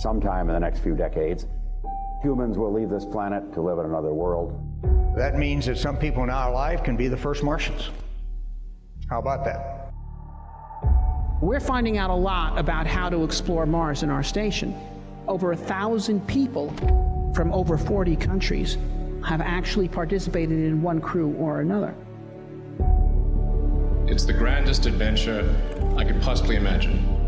sometime in the next few decades, humans will leave this planet to live in another world. That means that some people in our life can be the first Martians. How about that? We're finding out a lot about how to explore Mars in our station. Over 1,000 people from over 40 countries have actually participated in one crew or another. It's the grandest adventure I could possibly imagine.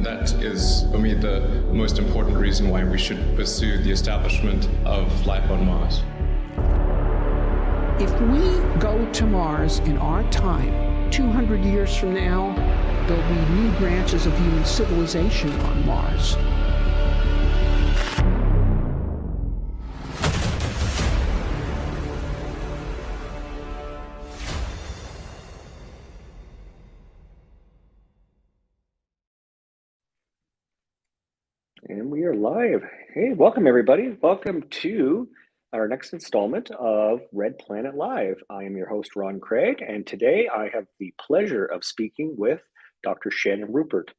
That is, for me, the most important reason why we should pursue the establishment of life on Mars. If we go to Mars in our time, 200 years from now, there'll be new branches of human civilization on Mars. And we are live. Hey, welcome everybody. Welcome to our next installment of Red Planet Live. I am your host, Ron Craig, and today I have the pleasure of speaking with Dr. Shannon Rupert.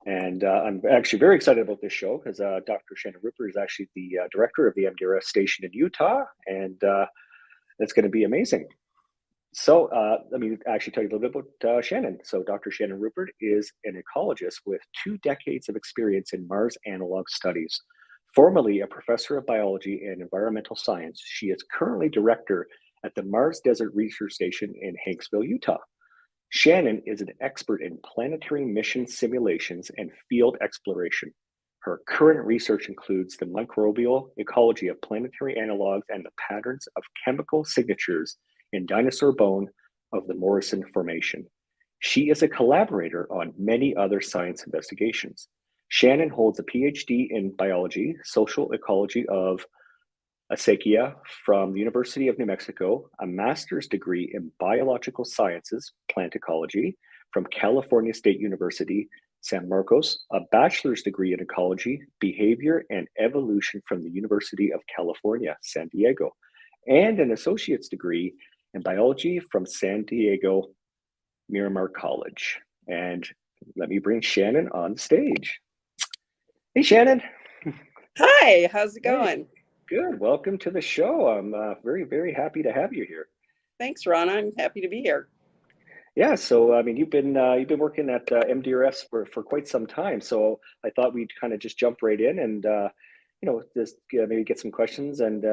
And I'm actually very excited about this show because Dr. Shannon Rupert is actually the director of the MDRS station in Utah, and it's going to be amazing. So let me actually tell you a little bit about Shannon. So Dr. Shannon Rupert is an ecologist with 2 decades of experience in Mars analog studies. Formerly a professor of biology and environmental science, she is currently director at the Mars Desert Research Station in Hanksville, Utah. Shannon is an expert in planetary mission simulations and field exploration. Her current research includes the microbial ecology of planetary analogs and the patterns of chemical signatures in dinosaur bone of the Morrison Formation. She is a collaborator on many other science investigations. Shannon holds a Ph.D. in biology, social ecology of acequia from the University of New Mexico, a master's degree in biological sciences, plant ecology from California State University, San Marcos, a bachelor's degree in ecology, behavior, and evolution from the University of California, San Diego, and an associate's degree in biology from San Diego Miramar College. And let me bring Shannon on stage. Hey, Shannon. Hi, how's it going? Hey, good. Welcome to the show. I'm very, very happy to have you here. Thanks, Ron. I'm happy to be here. Yeah. So, I mean, you've been working at MDRS for quite some time. So I thought we'd kind of just jump right in and just maybe get some questions and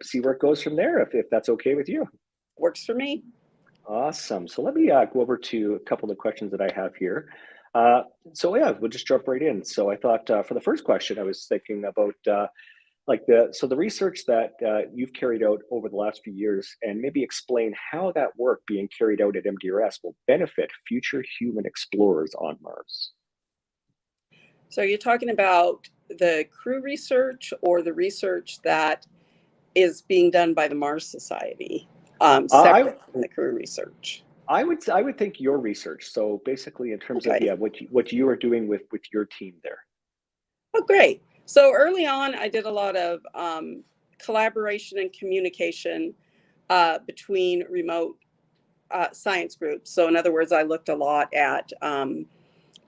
see where it goes from there. If that's okay with you. Works for me. Awesome. So let me go over to a couple of questions that I have here. So yeah, we'll just jump right in. So I thought for the first question, I was thinking about the research that you've carried out over the last few years, and maybe explain how that work being carried out at MDRS will benefit future human explorers on Mars. So you're talking about the crew research or the research that is being done by the Mars Society, separate from the crew research? I would think your research. So basically, in terms of what you are doing with your team there. Oh, great. So early on, I did a lot of collaboration and communication between remote science groups. So in other words, I looked a lot at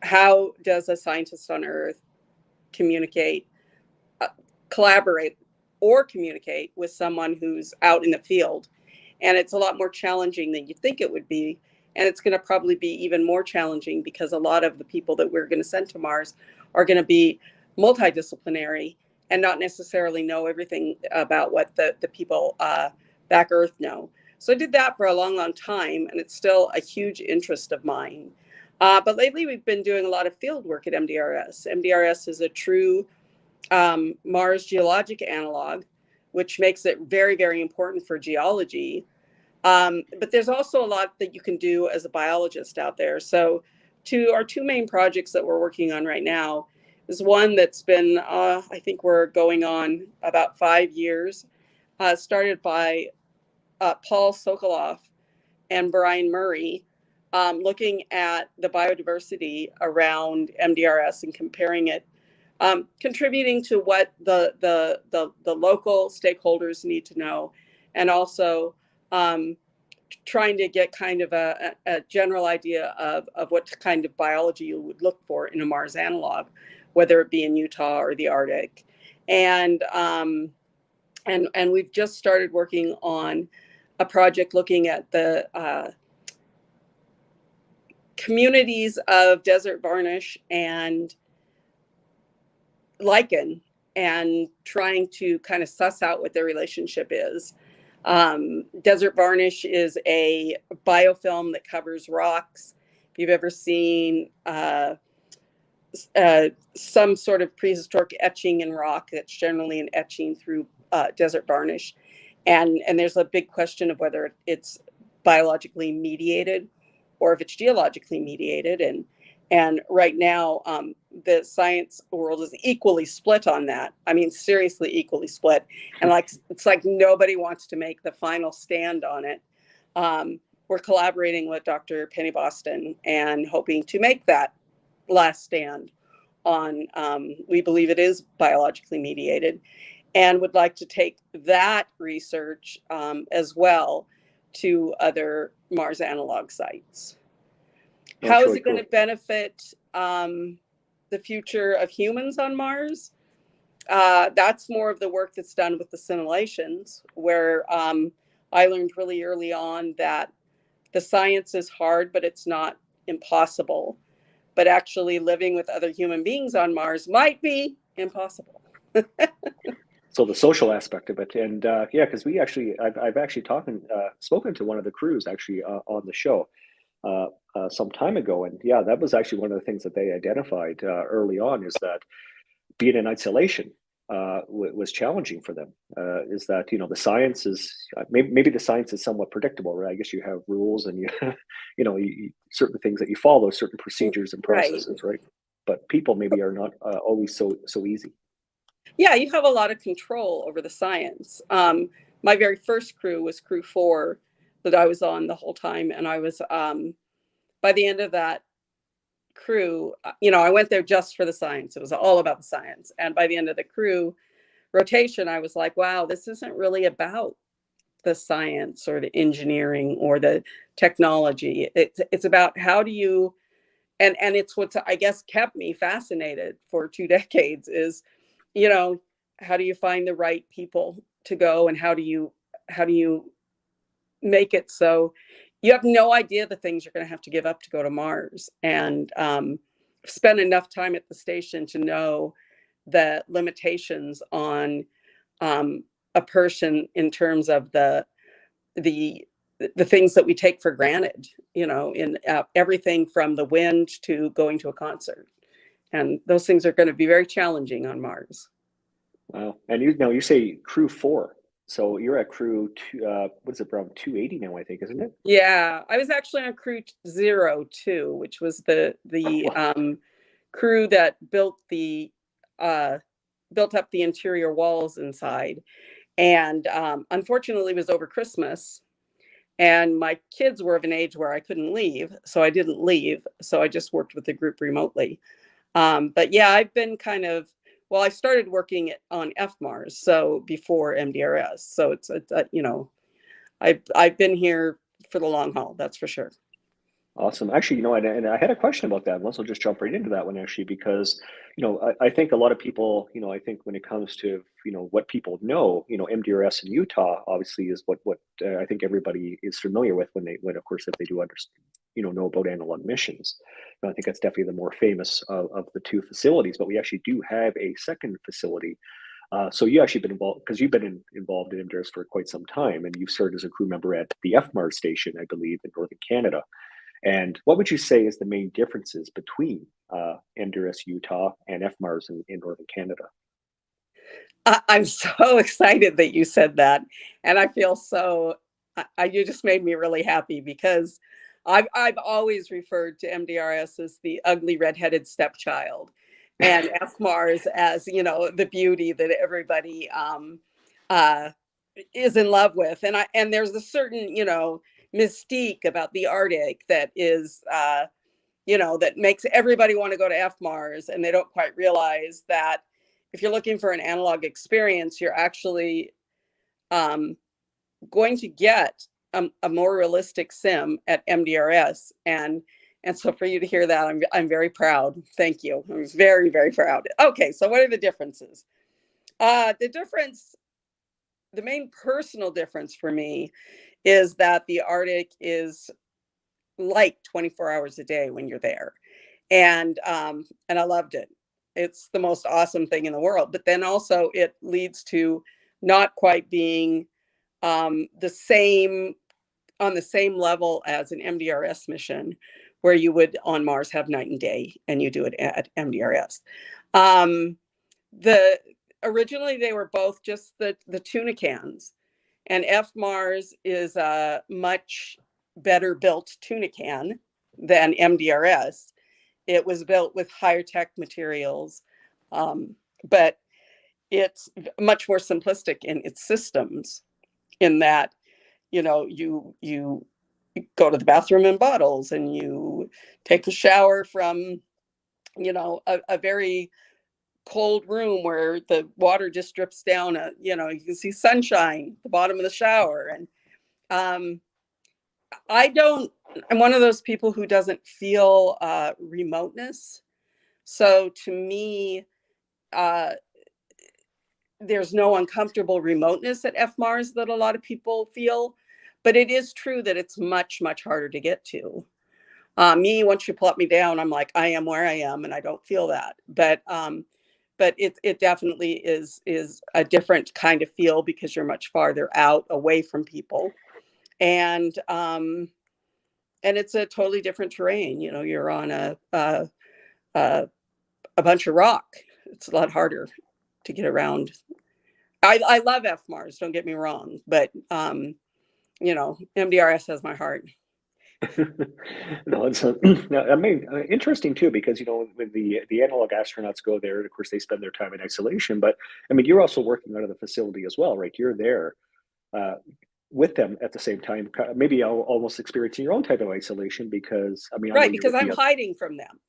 how does a scientist on Earth communicate, collaborate, or communicate with someone who's out in the field. And it's a lot more challenging than you think it would be. And it's going to probably be even more challenging because a lot of the people that we're going to send to Mars are going to be multidisciplinary and not necessarily know everything about what the people back Earth know. So I did that for a long, long time, and it's still a huge interest of mine. But lately, we've been doing a lot of field work at MDRS. MDRS is a true Mars geologic analog, which makes it very, very important for geology. But there's also a lot that you can do as a biologist out there. So our 2 main projects that we're working on right now is one that's been, I think we're going on about 5 years, started by Paul Sokoloff and Brian Murray, looking at the biodiversity around MDRS and comparing it, contributing to what the local stakeholders need to know, and also trying to get kind of a general idea of what kind of biology you would look for in a Mars analog. whether it be in Utah or the Arctic. And we've just started working on a project looking at the communities of desert varnish and lichen, and trying to kind of suss out what their relationship is. Desert varnish is a biofilm that covers rocks. If you've ever seen some sort of prehistoric etching in rock, that's generally an etching through desert varnish. And there's a big question of whether it's biologically mediated or if it's geologically mediated. And right now, the science world is equally split on that. I mean, seriously, equally split. And it's like nobody wants to make the final stand on it. We're collaborating with Dr. Penny Boston and hoping to make that last stand on, we believe it is biologically mediated, and would like to take that research as well to other Mars analog sites. How is it going to benefit the future of humans on Mars? That's more of the work that's done with the simulations, where I learned really early on that the science is hard, but it's not impossible. But actually living with other human beings on Mars might be impossible. So the social aspect of it, and yeah, because I've actually spoken to one of the crews actually on the show some time ago, and yeah, that was actually one of the things that they identified early on, is that being in isolation was challenging for them. Is that, you know, the science is maybe the science is somewhat predictable, right? I guess you have rules and you certain things that you follow, certain procedures and processes, right? But people maybe are not always so easy. Yeah, you have a lot of control over the science. My very first crew was crew 4 that I was on the whole time. And I was, by the end of that crew, I went there just for the science. It was all about the science. And by the end of the crew rotation, I was like, wow, this isn't really about the science or the engineering or the technology. It's about how do you, and it's what's, I guess, kept me fascinated for 2 decades is, how do you find the right people to go, and how do you make it so you have no idea the things you're going to have to give up to go to Mars, and spend enough time at the station to know the limitations on a person in terms of the things that we take for granted, in everything from the wind to going to a concert. And those things are going to be very challenging on Mars. Wow. And you say crew 4. So you're at crew what is it, around 280 now, I think, isn't it? Yeah, I was actually on crew 02, which was the crew that built up the interior walls inside. And unfortunately, it was over Christmas. And my kids were of an age where I couldn't leave. So I didn't leave. So I just worked with the group remotely. But yeah, I've been I started working on FMARS, so before MDRS. So it's I've been here for the long haul, that's for sure. Awesome. Actually, and I had a question about that. Let's just jump right into that one, actually, because, I think a lot of people, I think when it comes to, what people know, MDRS in Utah obviously is what I think everybody is familiar with when of course, if they do understand, know about analog missions. And I think that's definitely the more famous of the 2 facilities, but we actually do have a second facility. So you actually been involved, because you've been involved in MDRS for quite some time, and you've served as a crew member at the FMARS station, I believe, in Northern Canada. And what would you say is the main differences between MDRS Utah and FMARS in Northern Canada? I'm so excited that you said that. And I feel you just made me really happy, because I've always referred to MDRS as the ugly redheaded stepchild, and FMARS as, the beauty that everybody is in love with. And there's a certain, mystique about the Arctic that is, that makes everybody want to go to FMARS, and they don't quite realize that if you're looking for an analog experience, you're actually going to get a more realistic sim at MDRS. And And so for you to hear that, I'm very proud. Thank you. I'm very, very proud. Okay, so what are the differences? The main personal difference for me is that the Arctic is light 24 hours a day when you're there. And I loved it. It's the most awesome thing in the world. But then also it leads to not quite being on the same level as an MDRS mission, where you would on Mars have night and day, and you do it at MDRS. Originally they were both just the tuna cans, and FMARS is a much better built tuna can than MDRS. It was built with higher tech materials, but it's much more simplistic in its systems, in that, you know, you go to the bathroom in bottles, and you take a shower from, you know, a very cold room where the water just drips down. You know, you can see sunshine at the bottom of the shower. And I'm one of those people who doesn't feel remoteness. So to me, there's no uncomfortable remoteness at FMARS that a lot of people feel, but it is true that it's much, much harder to get to. Once you plop me down, I'm like, I am where I am, and I don't feel that. But it definitely is a different kind of feel, because you're much farther out, away from people, and it's a totally different terrain. You know, you're on a bunch of rock. It's a lot harder to get around. I love FMARS, don't get me wrong, but you know, MDRS has my heart. No, it's interesting too, because, you know, when the analog astronauts go there, and of course they spend their time in isolation, but I mean, you're also working out of the facility as well, right? You're there with them at the same time, maybe almost experiencing your own type of isolation, because I mean, right, because I'm hiding from them.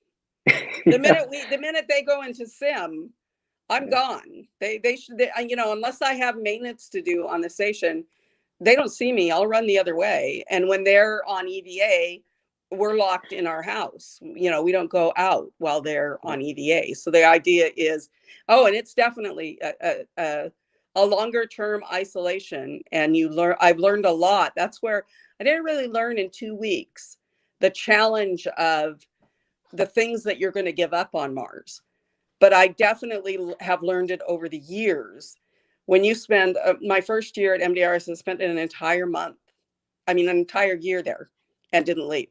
The minute they go into sim, I'm gone. They should, you know, unless I have maintenance to do on the station, they don't see me. I'll run the other way. And when they're on EVA, we're locked in our house. You know, we don't go out while they're on EVA. So the idea is, and it's definitely a longer term isolation. And I've learned a lot. That's where I didn't really learn in 2 weeks, the challenge of the things that you're going to give up on Mars. But I definitely have learned it over the years. When you spend my first year at MDRS, I spent an entire year there and didn't leave,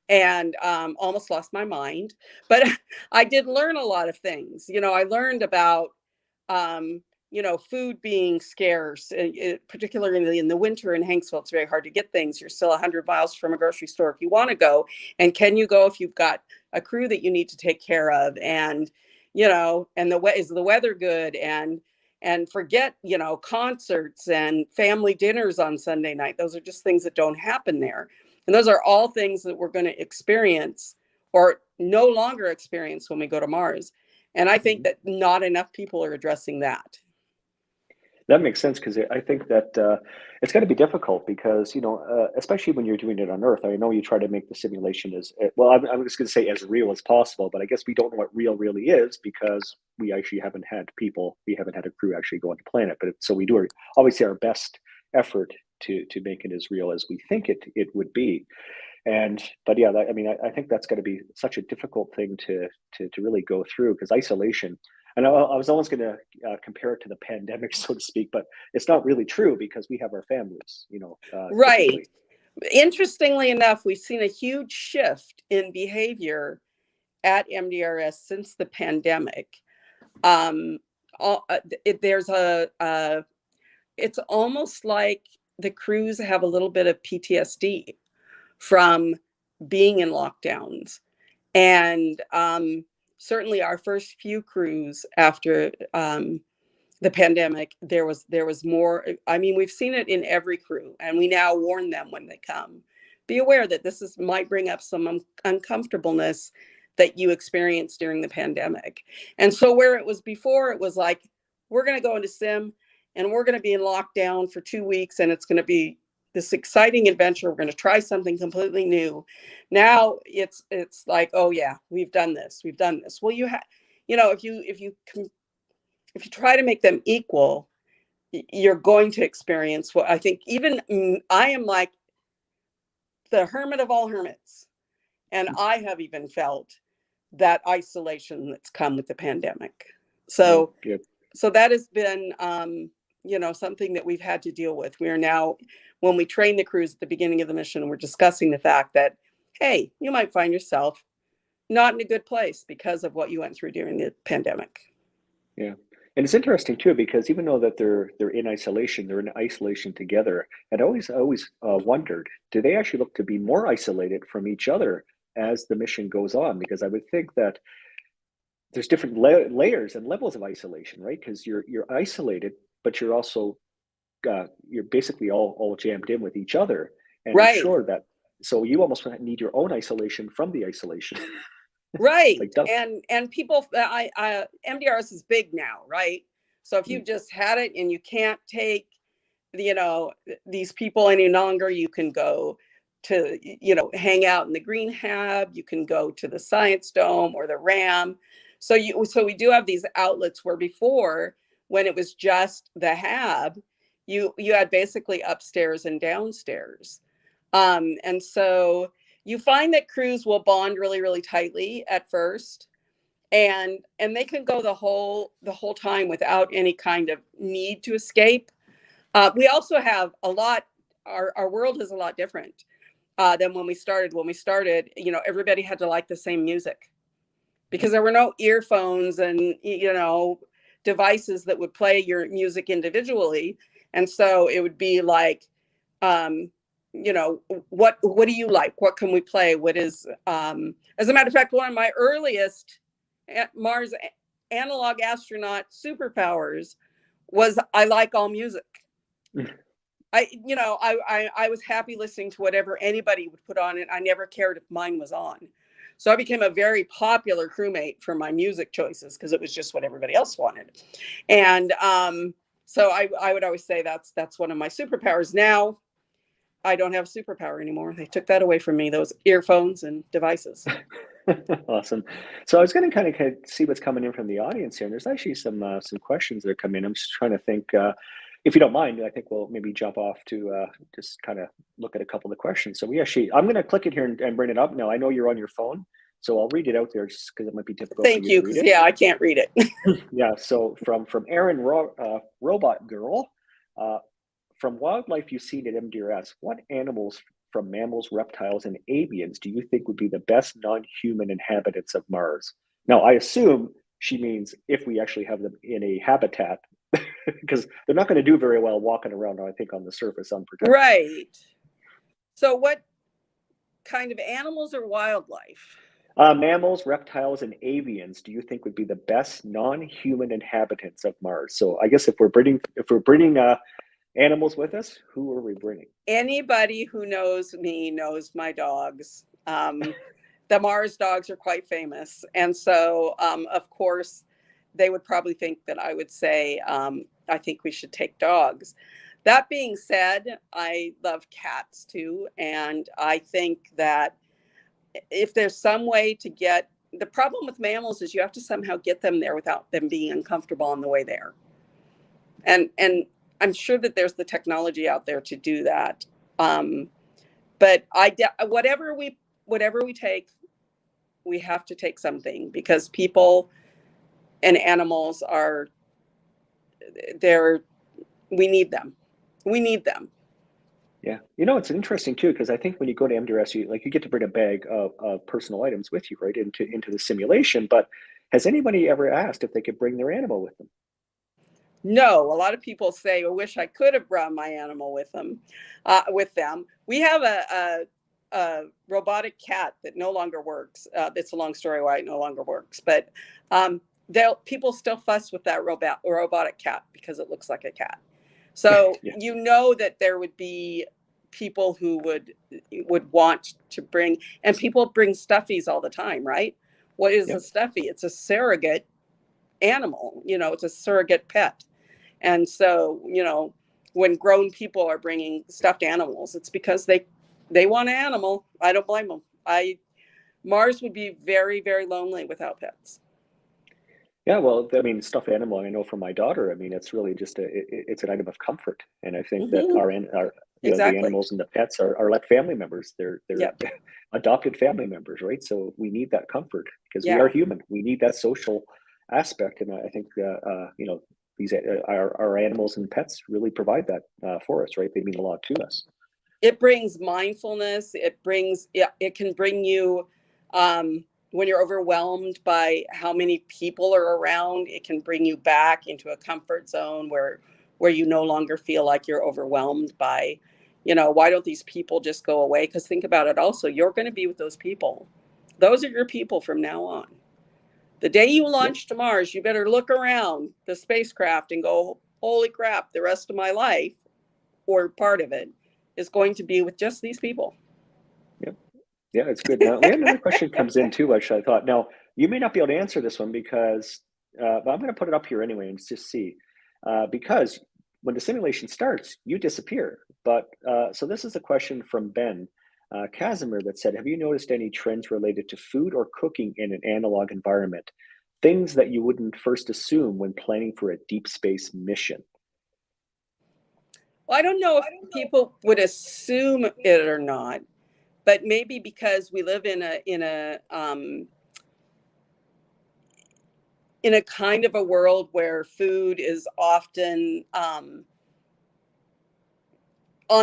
and almost lost my mind. But I did learn a lot of things. You know, I learned about, you know, food being scarce, particularly in the winter in Hanksville. It's very hard to get things. You're still 100 miles from a grocery store if you want to go. And can you go if you've got a crew that you need to take care of? And, you know, and is the weather good? And forget, you know, concerts and family dinners on Sunday night. Those are just things that don't happen there. And those are all things that we're going to experience, or no longer experience, when we go to Mars. And I think that not enough people are addressing that. That makes sense, because I think that it's going to be difficult, because, you know, especially when you're doing it on Earth. I know you try to make the simulation as well. I'm just going to say as real as possible, but I guess we don't know what real really is, because we actually haven't had a crew actually go on the planet. But so we do obviously our best effort to make it as real as we think it would be. But yeah, I mean, I think that's going to be such a difficult thing to really go through, because isolation. And I was almost going to compare it to the pandemic, so to speak, but it's not really true, because we have our families, you know. Right. Typically. Interestingly enough, we've seen a huge shift in behavior at MDRS since the pandemic. It's almost like the crews have a little bit of PTSD from being in lockdowns. And certainly our first few crews after the pandemic, there was more. I mean, we've seen it in every crew, and we now warn them when they come. Be aware that this might bring up some uncomfortableness that you experienced during the pandemic. And so where it was before, it was like, we're going to go into sim and we're going to be in lockdown for 2 weeks, and it's going to be this exciting adventure. We're going to try something completely new. Now it's like, oh yeah, we've done this. Well, if you try to make them equal, you're going to experience what I think. Even I am like the hermit of all hermits, and I have even felt that isolation that's come with the pandemic. So, so that has been, something that we've had to deal with. We are now, when we train the crews at the beginning of the mission, we're discussing the fact that, hey, you might find yourself not in a good place because of what you went through during the pandemic. Yeah. And it's interesting too, because even though that they're in isolation, they're in isolation together. And I always wondered, do they actually look to be more isolated from each other as the mission goes on? Because I would think that there's different layers and levels of isolation, right? Because you're isolated, but you're also you're basically all jammed in with each other. And right. I'm sure that, so you almost need your own isolation from the isolation. Right. And people, MDRS is big now, right? So if you've just had it and you can't take, these people any longer, you can go to, hang out in the Green Hab, you can go to the Science Dome or the RAM. So we do have these outlets where before, when it was just the Hab, you had basically upstairs and downstairs. And so you find that crews will bond really, really tightly at first, and they can go the whole time without any kind of need to escape. We also have a lot. Our world is a lot different than when we started. When we started, everybody had to like the same music because there were no earphones and devices that would play your music individually, and so it would be like. What do you like? What can we play? What is, as a matter of fact, one of my earliest Mars analog astronaut superpowers was I like all music. I was happy listening to whatever anybody would put on it. I never cared if mine was on. So I became a very popular crewmate for my music choices because it was just what everybody else wanted. And so I would always say that's one of my superpowers. Now, I don't have a superpower anymore. They took that away from me, those earphones and devices. Awesome. So I was going to kind of see what's coming in from the audience here. And there's actually some questions that are coming in. I'm just trying to think, if you don't mind, I think we'll maybe jump off to just kind of look at a couple of the questions. So I'm going to click it here and bring it up. Now, I know you're on your phone, so I'll read it out there just because it might be difficult. Thank you, because I can't read it. Yeah. So from Aaron Robot Girl, from wildlife you've seen at MDRS, what animals from mammals, reptiles, and avians do you think would be the best non-human inhabitants of Mars? Now, I assume she means if we actually have them in a habitat, because they're not going to do very well walking around, I think, on the surface unprotected. Right. So what kind of animals or wildlife? Mammals, reptiles, and avians do you think would be the best non-human inhabitants of Mars? So I guess if we're bringing animals with us, who are we bringing? Anybody who knows me knows my dogs. The Mars dogs are quite famous. And so, of course, they would probably think that I would say, I think we should take dogs. That being said, I love cats too. And I think that if there's some way to get, the problem with mammals is you have to somehow get them there without them being uncomfortable on the way there. And I'm sure that there's the technology out there to do that. But whatever we take, we have to take something because people and animals we need them. We need them. Yeah. It's interesting too, because I think when you go to MDRS, you get to bring a bag of personal items with you, right, into the simulation. But has anybody ever asked if they could bring their animal with them? No, a lot of people say, I wish I could have brought my animal with them. We have a robotic cat that no longer works. It's a long story why it no longer works, but people still fuss with that robotic cat because it looks like a cat. So yeah. That there would be people who would want to bring, and people bring stuffies all the time, right? What is a stuffy? It's a surrogate animal, it's a surrogate pet. And so, when grown people are bringing stuffed animals, it's because they want an animal. I don't blame them. Mars would be very, very lonely without pets. Yeah, well, I mean, stuffed animal, I know from my daughter, I mean, it's really just it's an item of comfort. And I think that our you know, the Exactly. animals and the pets are like family members. They're Yep. adopted family members, right? So we need that comfort because we Yeah. are human. We need that social aspect. And I think, you know, these our animals and pets really provide that for us, right? They mean a lot to us. It brings mindfulness. It can bring you, when you're overwhelmed by how many people are around, it can bring you back into a comfort zone where you no longer feel like you're overwhelmed by, you know, why don't these people just go away? Because think about it also, you're going to be with those people. Those are your people from now on. The day you launch to Mars, you better look around the spacecraft and go, holy crap, the rest of my life, or part of it, is going to be with just these people. Yep. Yeah, it's good. Now, we have another question comes in too, which I thought, now, you may not be able to answer this one because, but I'm going to put it up here anyway and just see. Because when the simulation starts, you disappear. But so this is a question from Ben Casimir that said, have you noticed any trends related to food or cooking in an analog environment? Things that you wouldn't first assume when planning for a deep space mission? Well, I don't know if people would assume it or not, but maybe because we live in a kind of a world where food is often on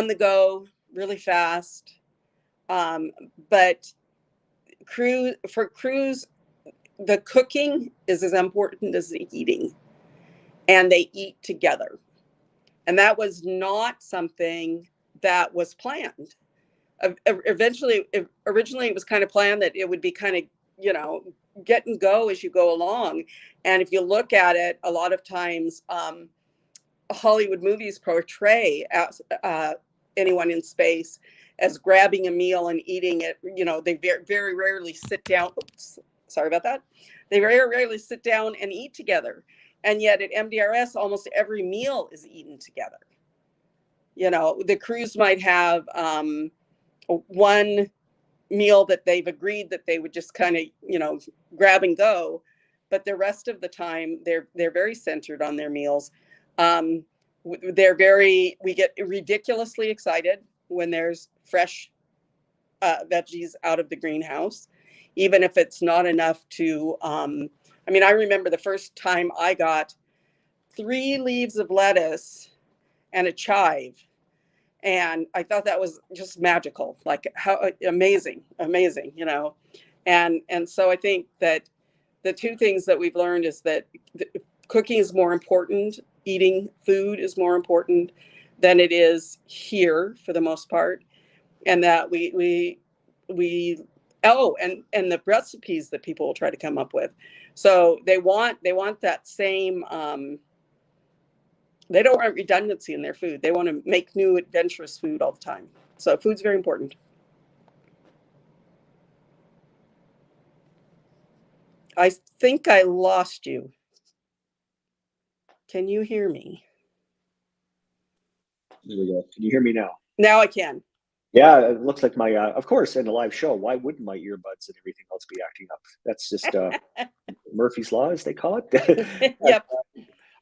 the go, really fast. But for crews, the cooking is as important as the eating, and they eat together. And that was not something that was planned. Originally, it was kind of planned that it would be kind of, you know, get and go as you go along. And if you look at it, a lot of times Hollywood movies portray anyone in space as grabbing a meal and eating it. You know, they very rarely sit down. Oops, sorry about that. They very rarely sit down and eat together. And yet at MDRS, almost every meal is eaten together. You know, the crews might have one meal that they've agreed that they would just kind of, you know, grab and go, but the rest of the time they're very centered on their meals. We get ridiculously excited when there's fresh veggies out of the greenhouse, even if it's not enough to, I mean, I remember the first time I got 3 leaves of lettuce and a chive. And I thought that was just magical, like how amazing, you know. And so I think that the two things that we've learned is that cooking is more important, eating food is more important than it is here for the most part. And that we and the recipes that people will try to come up with. So they want that same they don't want redundancy in their food. They want to make new adventurous food all the time. So food's very important. I think I lost you. Can you hear me? There we go. Can you hear me now? Now I can. Yeah, it looks like my, of course, in a live show, why wouldn't my earbuds and everything else be acting up? That's just Murphy's Law, as they call it. Yep.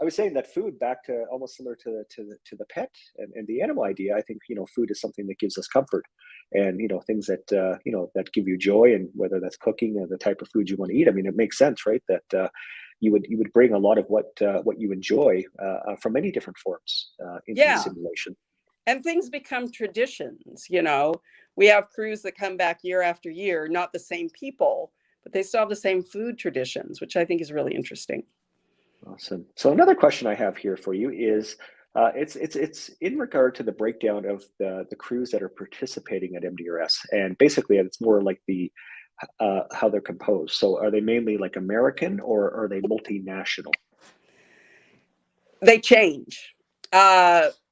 I was saying that food, back to almost similar to the pet and the animal idea. I think, you know, food is something that gives us comfort, and, you know, things that you know, that give you joy, and whether that's cooking or the type of food you want to eat. I mean, it makes sense, right? That you would bring a lot of what you enjoy from many different forms into the simulation. And things become traditions. You know, we have crews that come back year after year, not the same people, but they still have the same food traditions, which I think is really interesting. Awesome. So another question I have here for you is, it's in regard to the breakdown of the crews that are participating at MDRS, and basically it's more like the how they're composed. So are they mainly like American, or are they multinational? They change.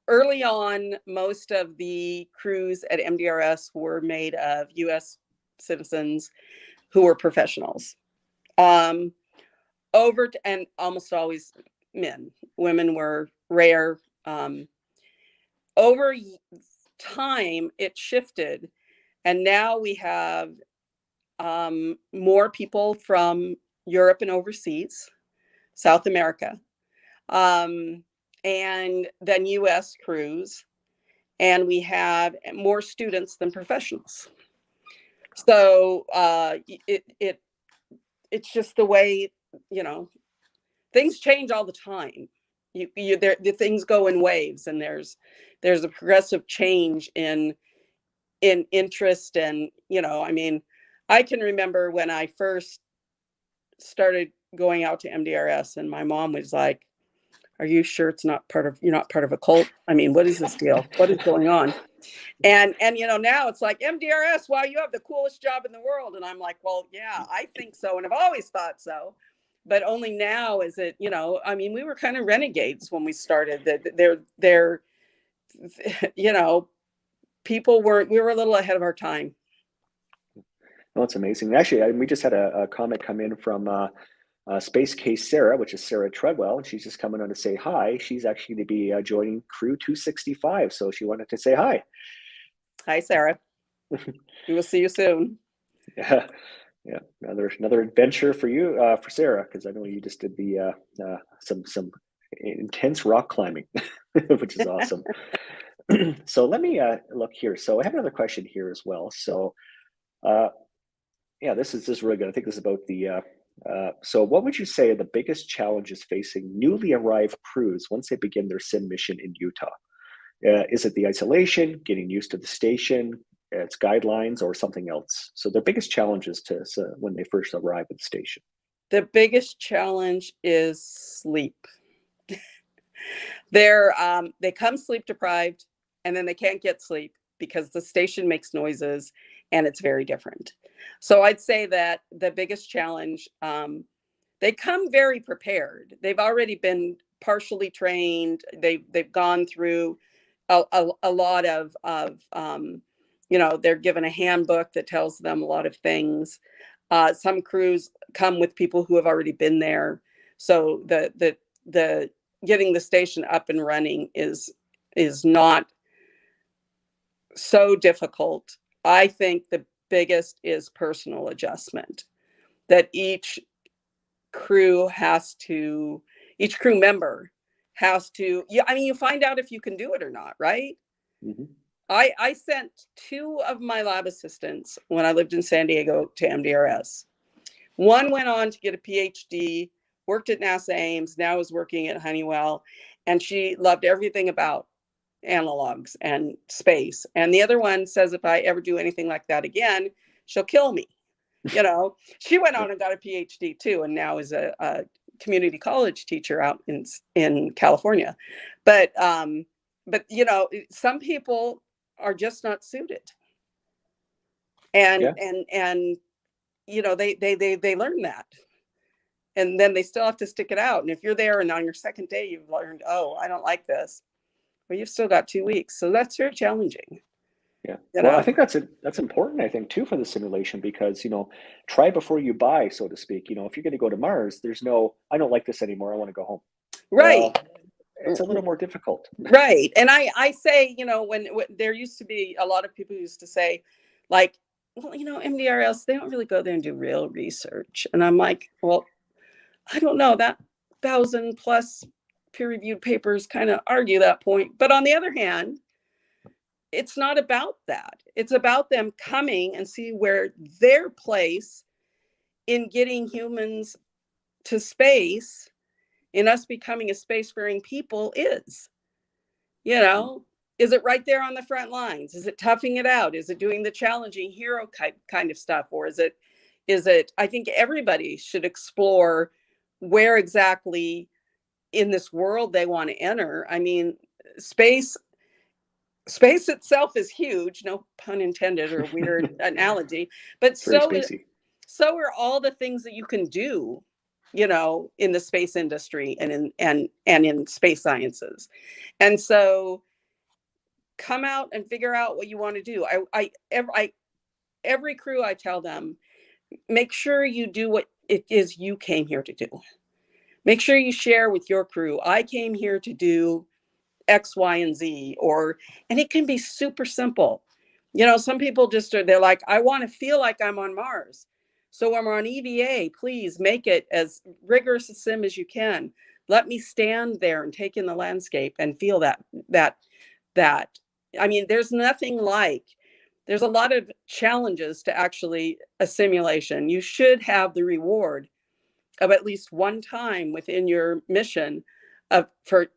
Early on, most of the crews at MDRS were made of U.S. citizens who were professionals. And almost always men. Women were rare. over time, it shifted. And now we have more people from Europe and overseas, South America, and then US crews. And we have more students than professionals. So it's just the way, things change all the time. The things go in waves, and there's a progressive change in interest. And I can remember when I first started going out to MDRS, and my mom was like, "Are you sure you're not part of a cult? I mean, what is this deal? What is going on?" And now it's like, MDRS, wow, you have the coolest job in the world. And I'm like, well, yeah, I think so, and I've always thought so. But only now is it, we were kind of renegades when we started. They're people we were a little ahead of our time. Well, it's amazing. Actually, we just had a comment come in from Space Case Sarah, which is Sarah Treadwell, and she's just coming on to say hi. She's actually going to be joining Crew 265, so she wanted to say hi. Hi, Sarah. We will see you soon. Yeah, another adventure for you, for Sarah, because I know you just did the some intense rock climbing, which is awesome. So let me look here. So I have another question here as well. So this is really good. I think this is about the so what would you say are the biggest challenges facing newly arrived crews once they begin their SIM mission in Utah? Is it the isolation, getting used to the station, its guidelines, or something else? So the biggest challenges when they first arrive at the station. The biggest challenge is sleep. They come sleep deprived, and then they can't get sleep because the station makes noises, and it's very different. So I'd say that the biggest challenge, they come very prepared. They've already been partially trained. They've gone through a lot of they're given a handbook that tells them a lot of things. Some crews come with people who have already been there. So the getting the station up and running is not so difficult. I think the biggest is personal adjustment, that each crew member has to, you find out if you can do it or not, right? Mm-hmm. I sent 2 of my lab assistants when I lived in San Diego to MDRS. One went on to get a Ph.D., worked at NASA Ames, now is working at Honeywell, and she loved everything about analogs and space. And the other one says, if I ever do anything like that again, she'll kill me. She went on and got a PhD too, and now is a community college teacher out in California. But some people are just not suited, and they learn that, and then they still have to stick it out. And if you're there and on your second day you've learned, oh, I don't like this, well, you've still got 2 weeks, so that's very challenging. Yeah. Well, I think that's important, I think, too, for the simulation, because, try before you buy, so to speak. If you're going to go to Mars, there's no, I don't like this anymore, I want to go home. Right. It's a little more difficult. Right. And I say, when there used to be a lot of people used to say, like, well, MDRS, they don't really go there and do real research. And I'm like, well, I don't know, that 1,000+ peer-reviewed papers kind of argue that point. But on the other hand, it's not about that. It's about them coming and see where their place in getting humans to space, in us becoming a spacefaring people, is. Is it right there on the front lines? Is it toughing it out? Is it doing the challenging hero kind of stuff? Or is it, I think everybody should explore where exactly in this world they want to enter. I mean, space itself is huge, no pun intended, or weird analogy, but so are all the things that you can do, in the space industry and in space sciences. And so come out and figure out what you want to do. Every crew, I tell them, make sure you do what it is you came here to do. Make sure you share with your crew, I came here to do X, Y, and Z, and it can be super simple. You know, some people they're like, I want to feel like I'm on Mars. So when we're on EVA, please make it as rigorous a sim as you can. Let me stand there and take in the landscape and feel that. I mean, there's a lot of challenges to actually a simulation. You should have the reward of at least one time within your mission for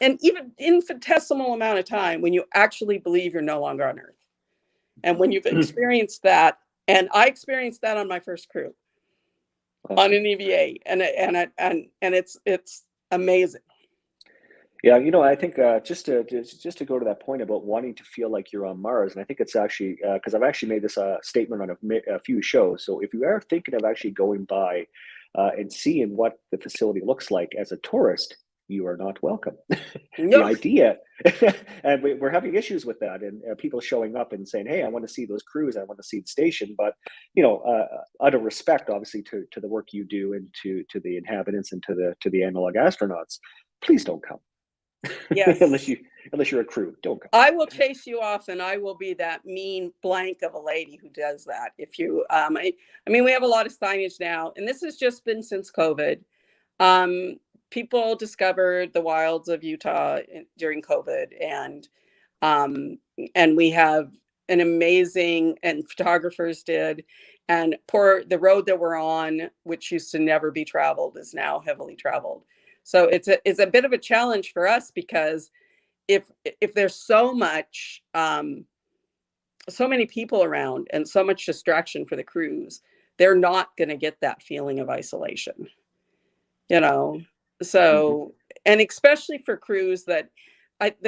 an even infinitesimal amount of time when you actually believe you're no longer on Earth. And when you've experienced that, and I experienced that on my first crew on an EVA, and it's amazing. Yeah, you know, I think just to go to that point about wanting to feel like you're on Mars, and I think it's actually because I've actually made this statement on a few shows. So if you are thinking of actually going by and seeing what the facility looks like as a tourist, you are not welcome. The idea, and we're having issues with that, and people showing up and saying, "Hey, I want to see those crews, I want to see the station," but you know, out of respect, obviously, to the work you do and to the inhabitants and to the analog astronauts, please don't come. Yes. unless you're a crew, don't come. I will chase you off, and I will be that mean blank of a lady who does that. If you, I mean, we have a lot of signage now, and this has just been since COVID. People discovered the wilds of Utah during COVID, and we have an amazing, and photographers did, and the road that we're on, which used to never be traveled, is now heavily traveled. So it's a bit of a challenge for us, because if there's so many people around and so much distraction for the crews, they're not going to get that feeling of isolation, you know. So, and especially for crews the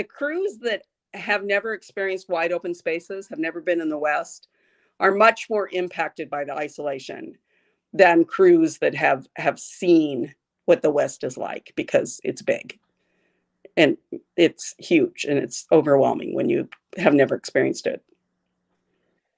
crews that have never experienced wide open spaces, have never been in the West, are much more impacted by the isolation than crews that have seen what the West is like, because it's big and it's huge and it's overwhelming when you have never experienced it.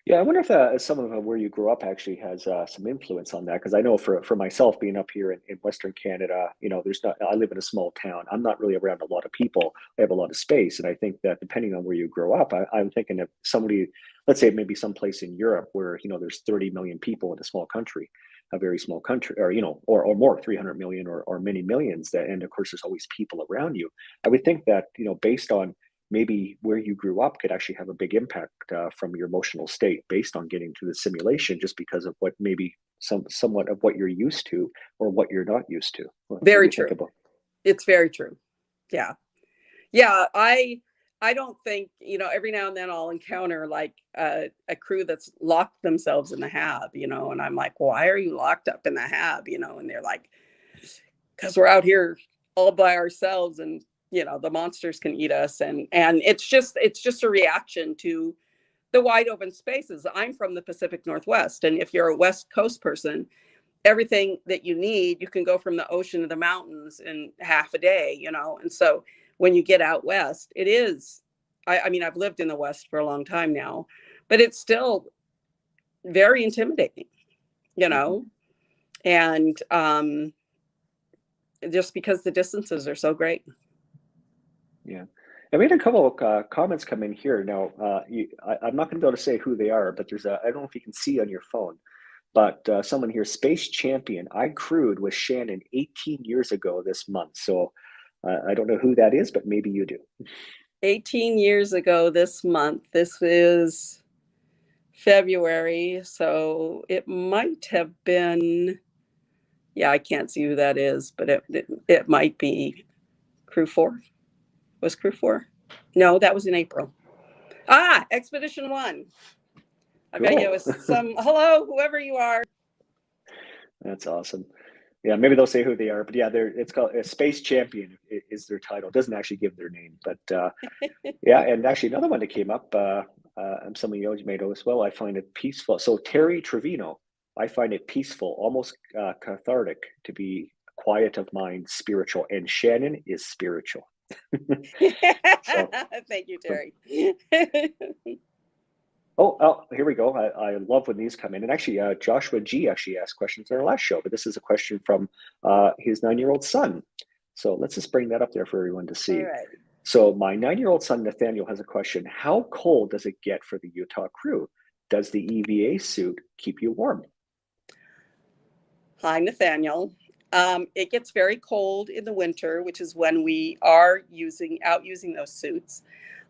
Yeah, I wonder if some of where you grew up actually has some influence on that. Because I know for myself, being up here in Western Canada, you know, I live in a small town. I'm not really around a lot of people. I have a lot of space. And I think that depending on where you grow up, I'm thinking of somebody, let's say maybe someplace in Europe where, you know, there's 30 million people in a small country, a very small country, or, you know, or more, 300 million or many millions. And of course, there's always people around you. I would think that, you know, based on maybe where you grew up could actually have a big impact from your emotional state based on getting to the simulation, just because of what maybe somewhat of what you're used to or what you're not used to. Very true. It's very true. Yeah. I don't think, you know, every now and then I'll encounter like a crew that's locked themselves in the hab, you know, and I'm like, why are you locked up in the hab? You know, and they're like, because we're out here all by ourselves, and you know, the monsters can eat us, and it's just a reaction to the wide open spaces. I'm from the Pacific Northwest, and if you're a West Coast person, everything that you need, you can go from the ocean to the mountains in half a day, you know. And so when you get out west, it is, I mean, I've lived in the West for a long time now, but it's still very intimidating, you know, and just because the distances are so great. Yeah. And we had a couple of comments come in here. Now, I'm not going to be able to say who they are, but I don't know if you can see on your phone, but someone here, Space Champion, I crewed with Shannon 18 years ago this month. So I don't know who that is, but maybe you do. 18 years ago this month. This is February. So it might have been, yeah, I can't see who that is, but it might be Crew 4. Was Crew 4? No, that was in April. Expedition 1. I bet you it was hello, whoever you are. That's awesome. Yeah, maybe they'll say who they are, but yeah, it's called Space Champion is their title. It doesn't actually give their name, but yeah, and actually another one that came up, some of you may know as well, I find it peaceful. So Terry Trevino, I find it peaceful, almost cathartic to be quiet of mind, spiritual, and Shannon is spiritual. So, thank you, Terry. Oh, here we go. I love when these come in. And actually, Joshua G actually asked questions in our last show, but this is a question from his 9-year-old son. So let's just bring that up there for everyone to see. All right. So my 9-year-old son, Nathaniel, has a question. How cold does it get for the Utah crew? Does the EVA suit keep you warm? Hi, Nathaniel. It gets very cold in the winter, which is when we are using those suits.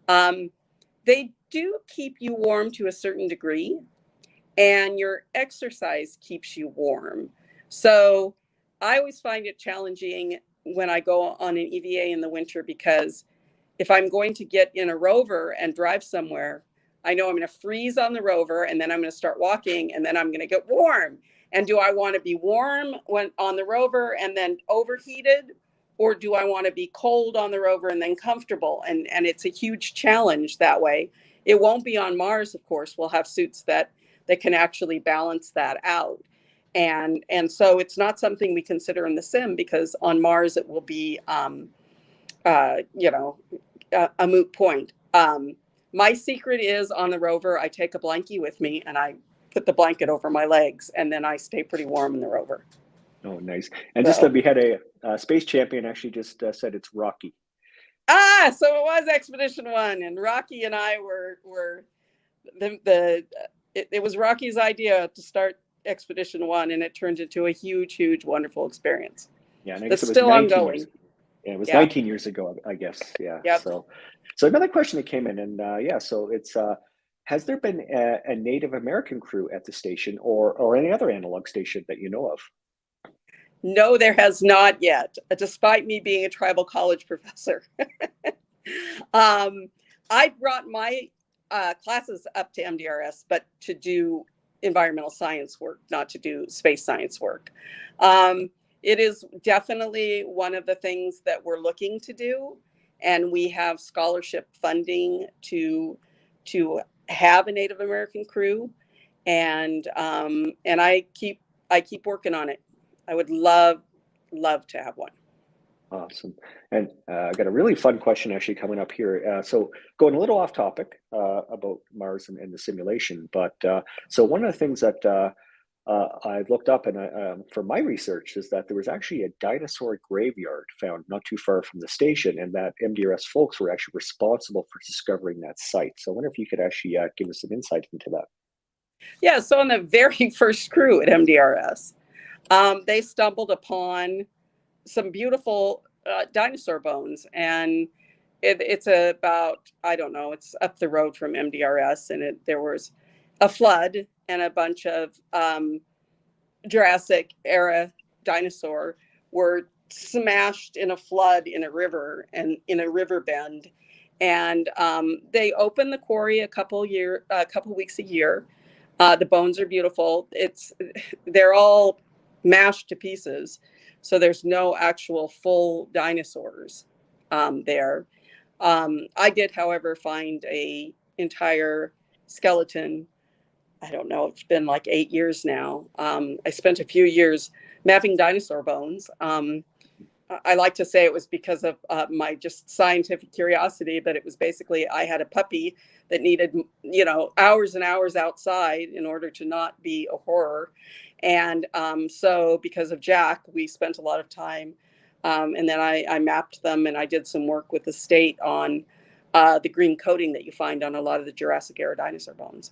They do keep you warm to a certain degree, and your exercise keeps you warm. So I always find it challenging when I go on an EVA in the winter, because if I'm going to get in a rover and drive somewhere, I know I'm going to freeze on the rover, and then I'm going to start walking, and then I'm going to get warm. And do I want to be warm when on the rover and then overheated, or do I want to be cold on the rover and then comfortable? And it's a huge challenge that way. It won't be on Mars, of course. We'll have suits that can actually balance that out. And so it's not something we consider in the sim, because on Mars it will be, a moot point. My secret is, on the rover, I take a blankie with me and I put the blanket over my legs, and then I stay pretty warm in the rover. Oh, nice. And just that we had a space champion actually just said it's Rocky. So it was Expedition 1, and Rocky and I were it was Rocky's idea to start Expedition 1, and it turned into a huge, wonderful experience. Yeah, and I guess it's it was still 19 ongoing. Years. Yeah, it was 19 years ago, I guess. Yeah. Yep. So another question that came in, and so it's has there been a Native American crew at the station, or any other analog station that you know of? No, there has not yet, despite me being a tribal college professor. I brought my classes up to MDRS, but to do environmental science work, not to do space science work. It is definitely one of the things that we're looking to do, and we have scholarship funding to have a Native American crew, and I keep working on it. I would love to have one. Awesome. And I got a really fun question actually coming up here. So going a little off topic about Mars and the simulation, but so one of the things that I've looked up and for my research is that there was actually a dinosaur graveyard found not too far from the station, and that MDRS folks were actually responsible for discovering that site. So I wonder if you could actually give us some insight into that. Yeah, so on the very first crew at MDRS, they stumbled upon some beautiful dinosaur bones, and it's about, I don't know, it's up the road from MDRS, and there was a flood, and a bunch of Jurassic era dinosaur were smashed in a flood in a river and in a river bend, and they open the quarry a couple weeks a year. The bones are beautiful. They're all mashed to pieces, so there's no actual full dinosaurs there. I did, however, find a entire skeleton. I don't know, it's been like 8 years now. I spent a few years mapping dinosaur bones. I like to say it was because of my just scientific curiosity, but it was basically, I had a puppy that needed, hours and hours outside in order to not be a horror. And so because of Jack, we spent a lot of time, and then I mapped them, and I did some work with the state on the green coating that you find on a lot of the Jurassic era dinosaur bones.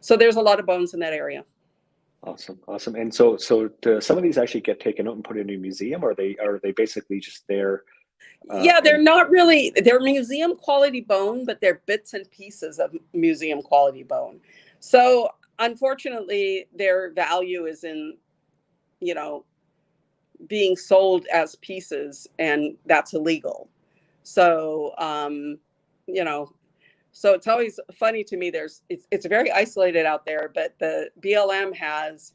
So there's a lot of bones in that area. Awesome. And so do some of these actually get taken out and put in a museum, or are they basically just there? Yeah, they're not really, they're museum quality bone, but they're bits and pieces of museum quality bone. So unfortunately, their value is in, being sold as pieces, and that's illegal. So, so it's always funny to me. It's very isolated out there, but the BLM has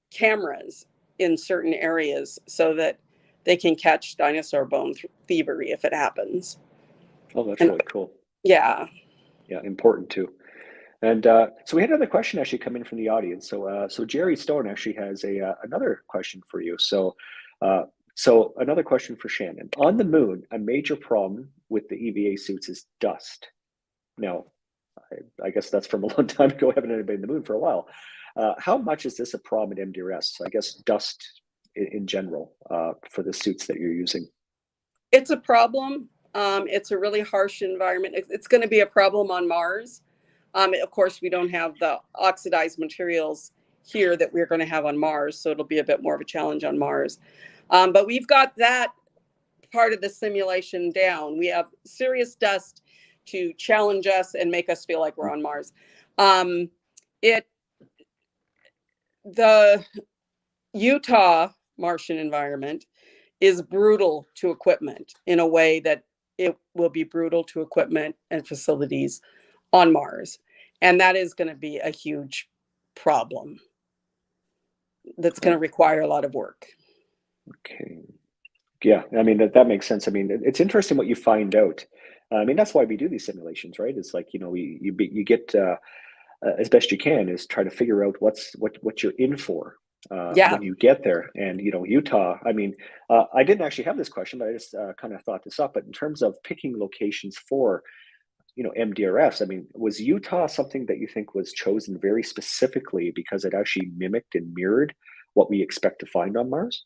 cameras in certain areas so that they can catch dinosaur bone thievery if it happens. Oh, that's really cool. Yeah. Yeah, important too. And so we had another question actually come in from the audience. So Jerry Stone actually has another question for you. So another question for Shannon. On the moon, a major problem with the EVA suits is dust. Now, I guess that's from a long time ago. I haven't had anybody in the moon for a while. How much is this a problem at MDRS? I guess dust in general for the suits that you're using. It's a problem. It's a really harsh environment. It's going to be a problem on Mars. Of course, we don't have the oxidized materials here that we're going to have on Mars, so it'll be a bit more of a challenge on Mars. But we've got that part of the simulation down. We have serious dust to challenge us and make us feel like we're on Mars. The Utah Martian environment is brutal to equipment in a way that it will be brutal to equipment and facilities on Mars. And that is going to be a huge problem that's going to require a lot of work. Okay. Yeah, I mean, that makes sense. I mean, it's interesting what you find out. I mean, that's why we do these simulations, right? It's like, you get as best you can is try to figure out what you're in for when you get there. And, Utah, I mean, I didn't actually have this question, but I just kind of thought this up. But in terms of picking locations for, MDRS, I mean, was Utah something that you think was chosen very specifically because it actually mimicked and mirrored what we expect to find on Mars?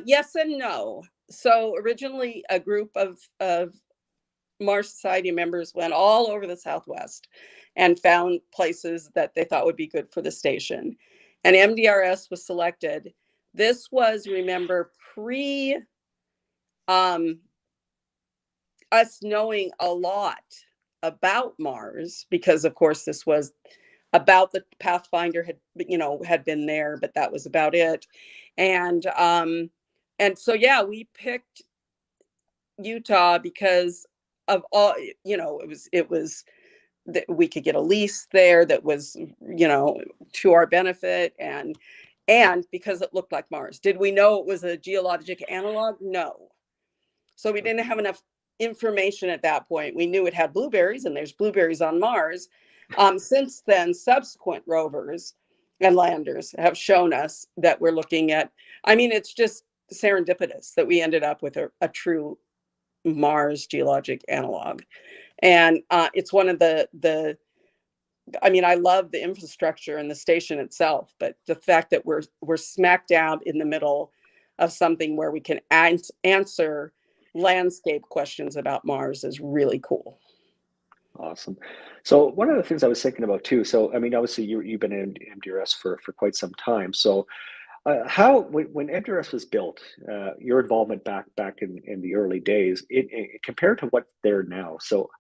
Yes and no. So originally a group of Mars Society members went all over the Southwest and found places that they thought would be good for the station. And MDRS was selected. This was, remember, pre us knowing a lot about Mars, because of course this was about the Pathfinder had been there, but that was about it. And so, yeah, we picked Utah because of all, it was that we could get a lease there that was, to our benefit, and because it looked like Mars. Did we know it was a geologic analog? No. So we didn't have enough information at that point. We knew it had blueberries, and there's blueberries on Mars. Since then, subsequent rovers and landers have shown us that we're looking at, I mean, it's just serendipitous that we ended up with a true Mars geologic analog. And it's one of I mean, I love the infrastructure and the station itself, but the fact that we're smack dab in the middle of something where we can answer landscape questions about Mars is really cool. Awesome. So one of the things I was thinking about too, so I mean, obviously you've been in MDRS for quite some time. So when MDRS was built, your involvement back in the early days, it compared to what's there now. So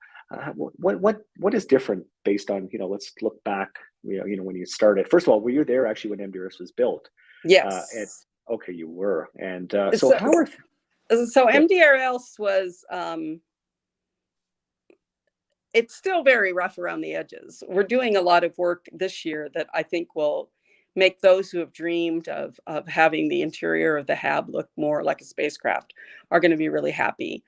what is different based on, let's look back, when you started. First of all, were you there actually when MDRS was built? Yes. Okay, you were. And so MDRS was, it's still very rough around the edges. We're doing a lot of work this year that I think will make those who have dreamed of having the interior of the HAB look more like a spacecraft are going to be really happy.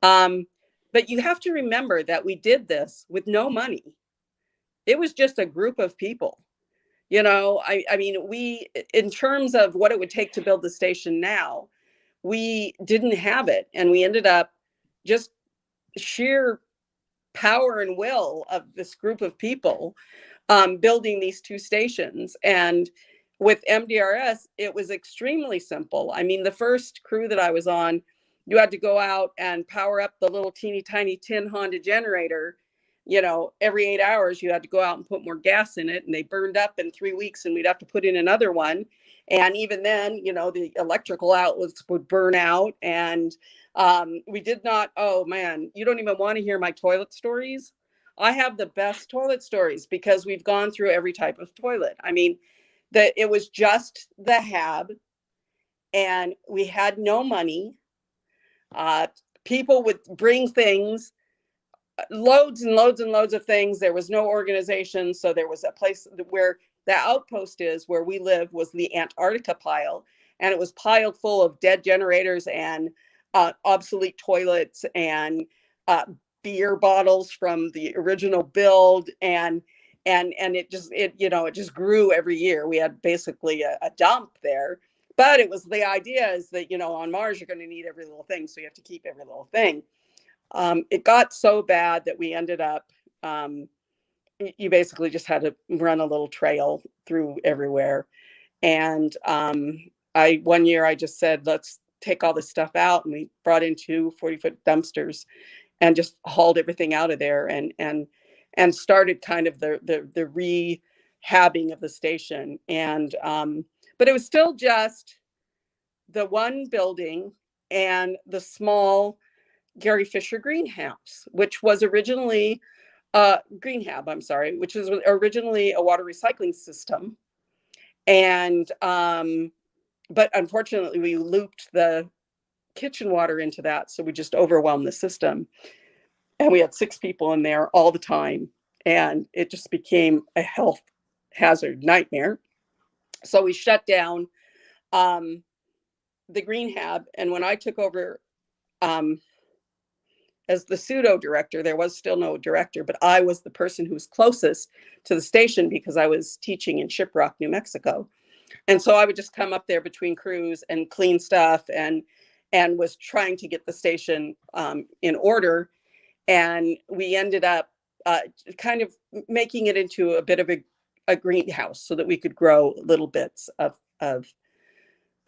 But you have to remember that we did this with no money. It was just a group of people. I mean, we, in terms of what it would take to build the station now, we didn't have it. And we ended up just sheer power and will of this group of people building these two stations. And with MDRS, it was extremely simple. I mean, the first crew that I was on, you had to go out and power up the little teeny tiny tin Honda generator. Every 8 hours, you had to go out and put more gas in it, and they burned up in 3 weeks, and we'd have to put in another one. And even then, the electrical outlets would burn out. And we did not, oh man, you don't even want to hear my toilet stories. I have the best toilet stories because we've gone through every type of toilet. I mean, it was just the HAB, and we had no money. People would bring things, loads and loads and loads of things. There was no organization. So there was a place where the outpost is, where we live, was the Antarctica pile. And it was piled full of dead generators and obsolete toilets and beer bottles from the original build. And it just grew every year. We had basically a dump there. But it was, the idea is that, on Mars, you're going to need every little thing. So you have to keep every little thing. It got so bad that we ended up, you basically just had to run a little trail through everywhere. And one year I just said, let's take all this stuff out, and we brought in 2 40-foot dumpsters and just hauled everything out of there and started kind of the rehabbing of the station. And but it was still just the one building and the small Gary Fisher greenhouse, which was originally greenhab, I'm sorry, which was originally a water recycling system. And but unfortunately we looped the kitchen water into that, so we just overwhelmed the system, and we had 6 people in there all the time, and it just became a health hazard nightmare. So we shut down the greenhab, and when I took over as the pseudo director, there was still no director, but I was the person who was closest to the station because I was teaching in Shiprock, New Mexico. And so I would just come up there between crews and clean stuff, and was trying to get the station in order. And we ended up kind of making it into a bit of a greenhouse so that we could grow little bits of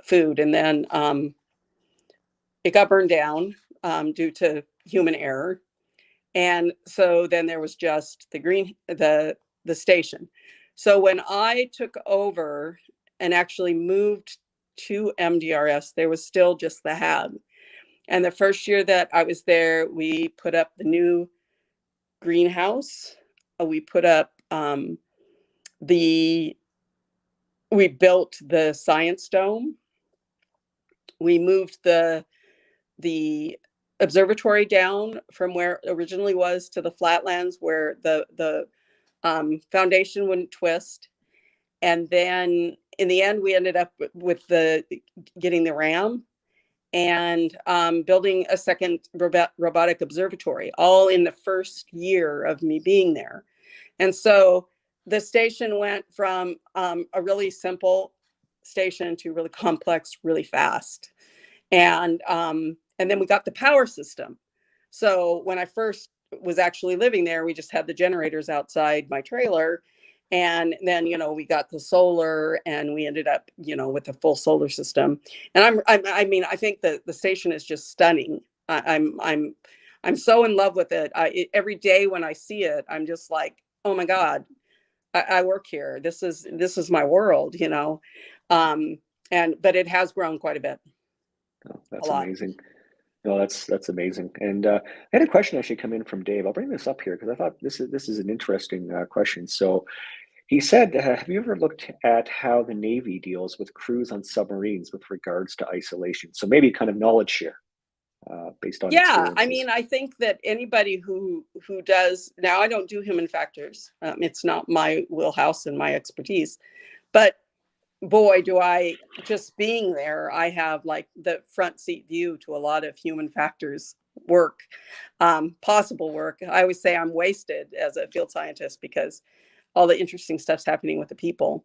food. And then it got burned down due to human error. And so then there was just the station. So when I took over and actually moved to MDRS, there was still just the hab. And the first year that I was there, we put up the new greenhouse. We put up we built the science dome. We moved the observatory down from where it originally was to the flatlands where the foundation wouldn't twist. And then in the end, we ended up with getting the RAM and building a second robotic observatory, all in the first year of me being there. And so the station went from a really simple station to really complex, really fast. And then we got the power system. So when I first was actually living there, we just had the generators outside my trailer. And then, we got the solar, and we ended up, with a full solar system. And I mean, I think the station is just stunning. I'm so in love with it. Every day when I see it, I'm just like, oh my God, I work here. This is my world, but it has grown quite a bit. Oh, that's amazing. No, that's amazing. And I had a question actually come in from Dave. I'll bring this up here because I thought this is an interesting question. So he said, have you ever looked at how the Navy deals with crews on submarines with regards to isolation? So maybe kind of knowledge share based on experiences. I mean, I think that anybody who does, now I don't do human factors. It's not my wheelhouse and my expertise, but boy, do I, just being there, I have like the front seat view to a lot of human factors work, possible work. I always say I'm wasted as a field scientist because all the interesting stuff's happening with the people.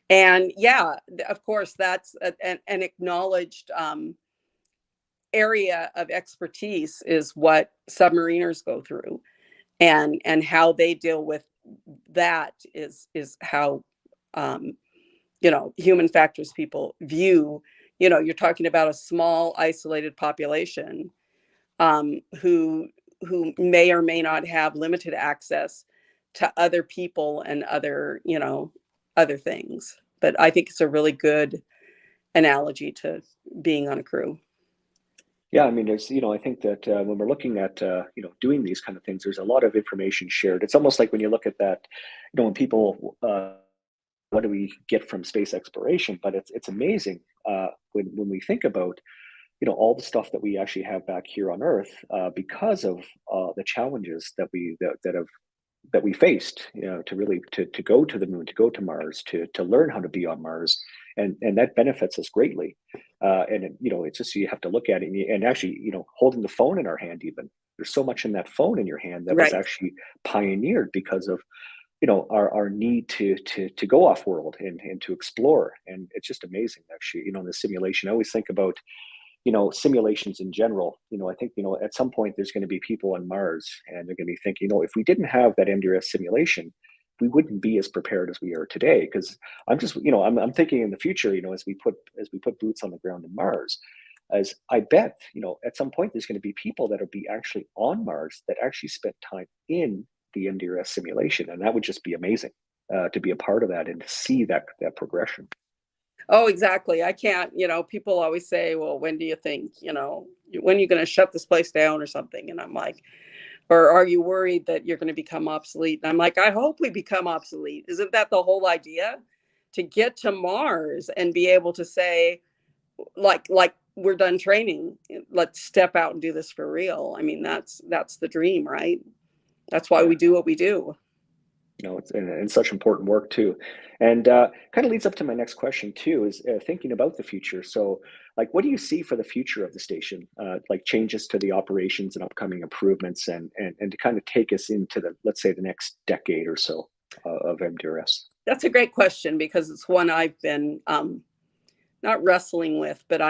And yeah, of course, that's an acknowledged area of expertise is what submariners go through, and how they deal with that is how human factors people view, you're talking about a small isolated population who may or may not have limited access to other people and other things. But I think it's a really good analogy to being on a crew. Yeah, I mean, there's, I think that when we're looking at, doing these kind of things, there's a lot of information shared. It's almost like when you look at that, when people, what do we get from space exploration? But it's amazing when we think about, all the stuff that we actually have back here on Earth because of the challenges that we faced, to really to go to the moon, to go to Mars, to learn how to be on Mars, and that benefits us greatly. It's just, you have to look at it and actually, holding the phone in our hand, even there's so much in that phone in your hand that was actually pioneered because of, our need to go off world and to explore. And it's just amazing, actually, in the simulation. I always think about, simulations in general. I think, at some point there's going to be people on Mars and they're going to be thinking, if we didn't have that MDRS simulation, we wouldn't be as prepared as we are today. Because I'm just, I'm thinking in the future, as we put boots on the ground in Mars, as I bet, at some point there's going to be people that'll be actually on Mars that actually spent time in the MDRS simulation. And that would just be amazing to be a part of that and to see that progression. Oh, exactly. I can't, people always say, well, when do you think, when are you going to shut this place down or something? And I'm like, or are you worried that you're going to become obsolete? And I'm like, I hope we become obsolete. Isn't that the whole idea? To get to Mars and be able to say, like we're done training, let's step out and do this for real. I mean, that's the dream, right? That's why we do what we do. It's and such important work too. And kind of leads up to my next question too, is thinking about the future. So like, what do you see for the future of the station? Like changes to the operations and upcoming improvements and to kind of take us into let's say the next decade or so of MDRS? That's a great question, because it's one I've been not wrestling with, but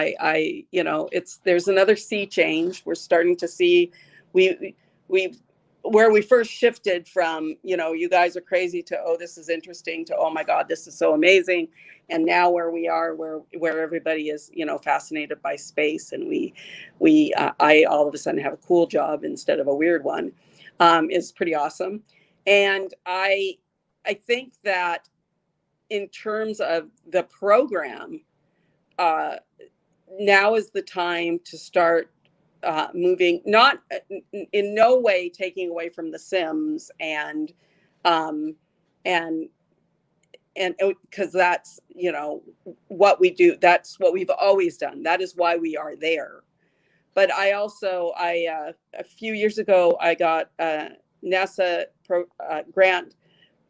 there's another sea change. We're starting to see where we first shifted from, you guys are crazy, to, oh, this is interesting, to, oh my God, this is so amazing. And now where we are, where everybody is, fascinated by space, and I all of a sudden have a cool job instead of a weird one, is pretty awesome. And I think that in terms of the program, now is the time to start moving, not in no way taking away from the Sims and because that's what we do, that's what we've always done, that is why we are there. But I also a few years ago I got a NASA grant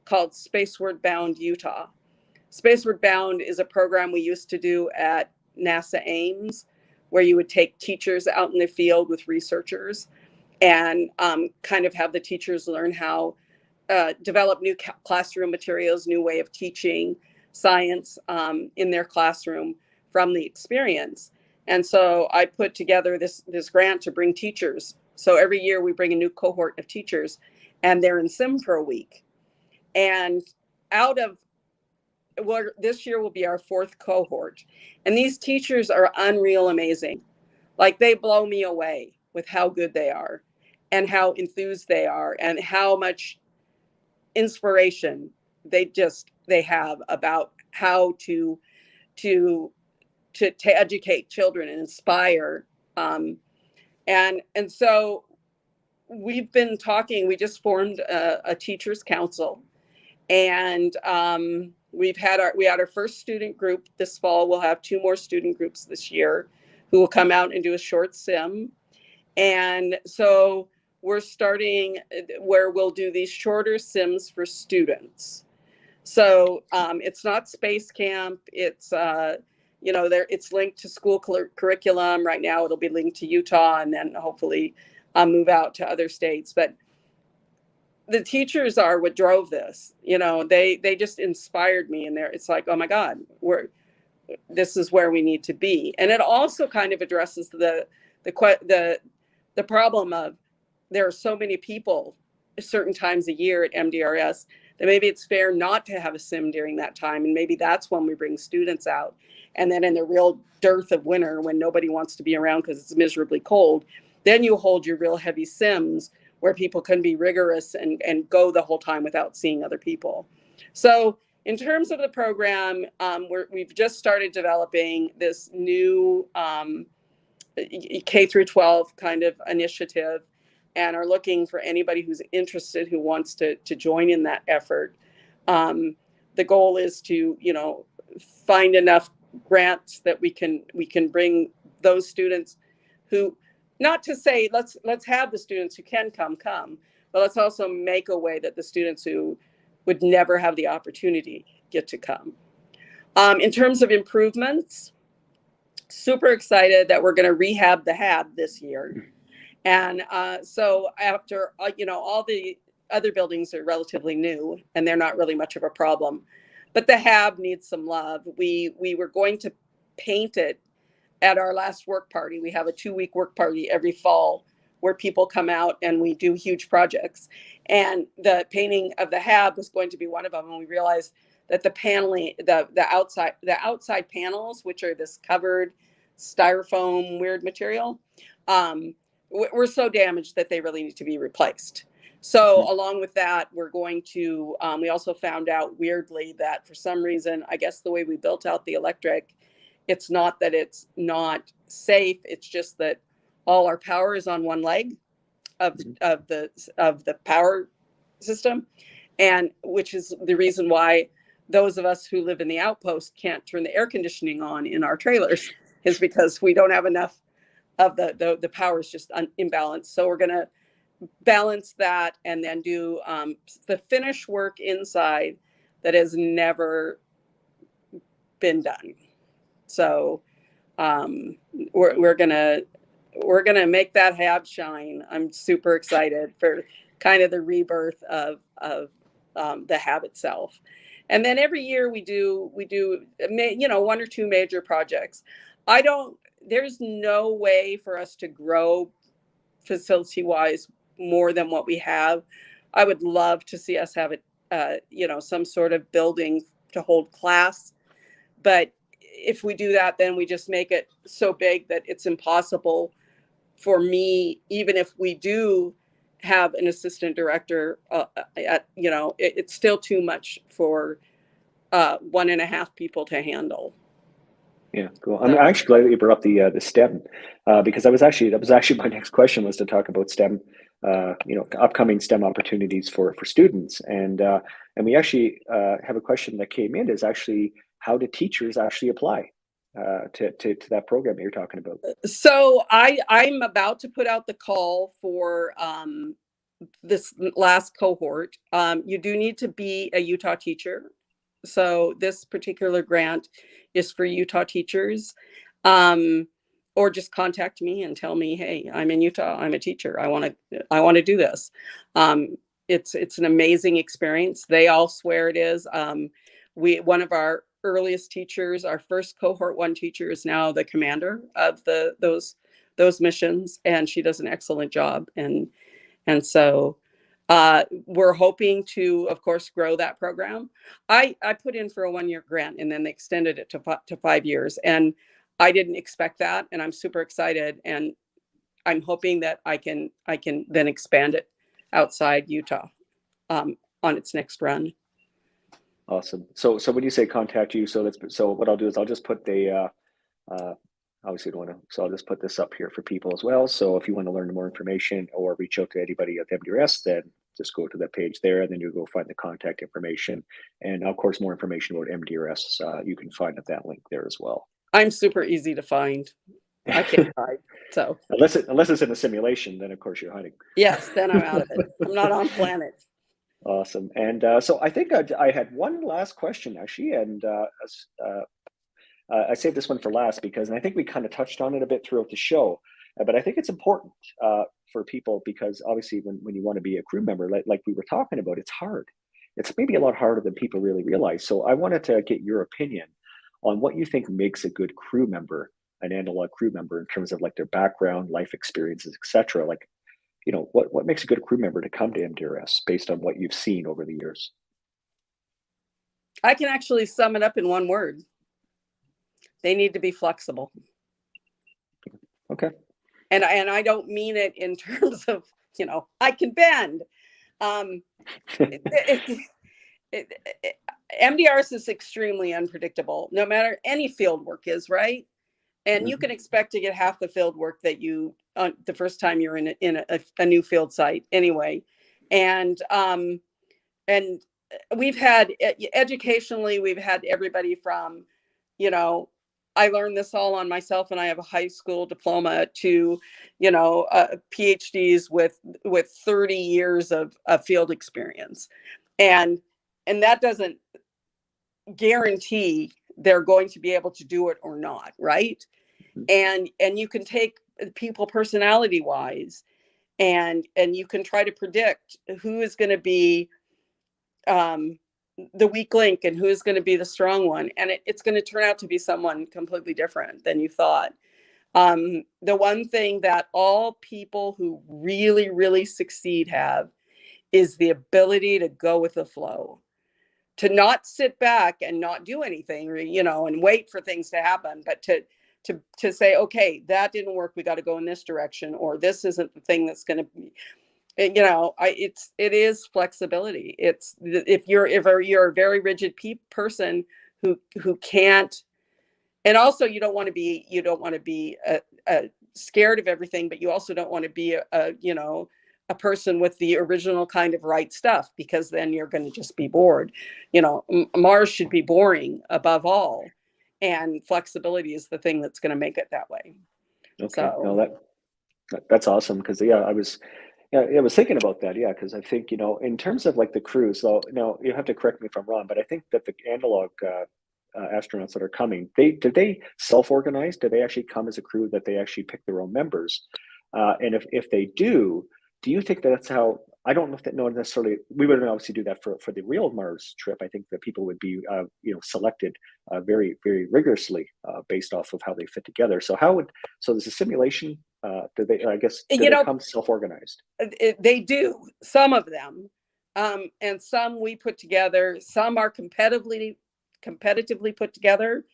called Spaceward Bound Utah. Spaceward Bound is a program we used to do at NASA Ames, where you would take teachers out in the field with researchers and kind of have the teachers learn how develop new classroom materials, new way of teaching science in their classroom from the experience. And so I put together this grant to bring teachers. So every year we bring a new cohort of teachers, and they're in sim for a week. And this year will be our 4th cohort. And these teachers are unreal amazing. Like, they blow me away with how good they are and how enthused they are and how much inspiration they have about how to educate children and inspire. And so we've been talking, we just formed a teachers council, and we had our first student group this fall. We'll have 2 more student groups this year who will come out and do a short sim. And so we're starting where we'll do these shorter sims for students. So it's not space camp. It's it's linked to school curriculum. Right now it'll be linked to Utah, and then hopefully move out to other states. But the teachers are what drove this. They just inspired me, and it's like, oh my God, this is where we need to be. And it also kind of addresses the problem of there are so many people certain times a year at MDRS that maybe it's fair not to have a sim during that time. And maybe that's when we bring students out. And then in the real dearth of winter, when nobody wants to be around because it's miserably cold, then you hold your real heavy sims where people can be rigorous and go the whole time without seeing other people. So in terms of the program, we've just started developing this new K through 12 kind of initiative, and are looking for anybody who's interested, who wants to join in that effort. The goal is to, find enough grants that we can bring those students who, not to say let's have the students who can come, but let's also make a way that the students who would never have the opportunity get to come. In terms of improvements, super excited that we're going to rehab the HAB this year. And so after, all the other buildings are relatively new and they're not really much of a problem, but the HAB needs some love. We were going to paint it at our last work party. We have a 2-week work party every fall where people come out and we do huge projects. And the painting of the HAB was going to be one of them. And we realized that the paneling, the outside panels, which are this covered styrofoam weird material, were so damaged that they really need to be replaced. So along with that, we're going to, we also found out weirdly that for some reason, I guess the way we built out the electric, it's not that it's not safe. It's just that all our power is on one leg of the power system, and which is the reason why those of us who live in the outpost can't turn the air conditioning on in our trailers, is because we don't have enough of the power is just imbalanced. So we're going to balance that and then do the finish work inside that has never been done. So we're gonna make that hab shine. I'm super excited for kind of the rebirth of the hab itself. And then every year we do one or two major projects. There's no way for us to grow facility wise more than what we have. I would love to see us have some sort of building to hold class, but if we do that, then we just make it so big that it's impossible for me, even if we do have an assistant director, it's still too much for 1.5 people to handle. Yeah, cool. I'm actually glad that you brought up the STEM, because that was actually my next question, was to talk about STEM, upcoming STEM opportunities for students, and we actually have a question that came in, is actually how do teachers actually apply to that program that you're talking about? So I'm about to put out the call for this last cohort. You do need to be a Utah teacher. So this particular grant is for Utah teachers, or just contact me and tell me, hey, I'm in Utah, I'm a teacher, I want to do this. It's an amazing experience. They all swear it is. One of our earliest teachers, our first cohort 1 teacher, is now the commander of those missions, and she does an excellent job. And so we're hoping to, of course, grow that program. I put in for a 1-year grant, and then they extended it to 5 years. And I didn't expect that. And I'm super excited. And I'm hoping that I can then expand it outside Utah on its next run. Awesome. So when you say contact you, so what I'll do is I'll just put the, obviously don't want to, so I'll just put this up here for people as well. So if you want to learn more information or reach out to anybody at the MDRS, then just go to that page there, and then you go find the contact information. And of course, more information about MDRS, you can find at that link there as well. I'm super easy to find. I can't hide. So unless it's in a simulation, then of course you're hiding. Yes, then I'm out of it. I'm not on planet. Awesome. And so I think I had one last question actually, and I saved this one for last because I think we kind of touched on it a bit throughout the show, but I think it's important for people, because obviously when you want to be a crew member, like we were talking about, it's hard. It's maybe a lot harder than people really realize. So I wanted to get your opinion on what you think makes a good crew member, an analog crew member, in terms of like their background, life experiences, etc. Like, what makes a good crew member to come to MDRS based on what you've seen over the years? I can actually sum it up in one word. They need to be flexible. Okay. And I don't mean it in terms of, I can bend. MDRS is extremely unpredictable, no matter any field work is, right? And you can expect to get half the field work that you the first time you're in a new field site anyway. And we've had educationally, we've had everybody from, I learned this all on myself, and I have a high school diploma, to, PhDs with 30 years of field experience. And that doesn't guarantee they're going to be able to do it or not, right? And you can take people personality wise, and you can try to predict who is going to be the weak link and who is going to be the strong one. And it's going to turn out to be someone completely different than you thought. The one thing that all people who really, really succeed have is the ability to go with the flow, to not sit back and not do anything, and wait for things to happen, but to say, okay, that didn't work, we got to go in this direction, or this isn't the thing that's going to be, it is flexibility. It's if you're a very rigid person who can't, and also you don't want to be scared of everything, but you also don't want to be a person with the original kind of right stuff, because then you're going to just be bored. Mars should be boring above all, and flexibility is the thing that's going to make it that way. Okay, So, no, that's awesome, because I was thinking about that, because I think, in terms of like the crews, so you have to correct me if I'm wrong, but I think that the analog astronauts that are coming, did they self-organize? Do they actually come as a crew, that they actually pick their own members? And if they do you think that's how? I don't know if that necessarily. We wouldn't obviously do that for the real Mars trip. I think that people would be selected very, very rigorously based off of how they fit together. So there's a simulation. Do they come self-organized? They do, some of them, and some we put together. Some are competitively put together.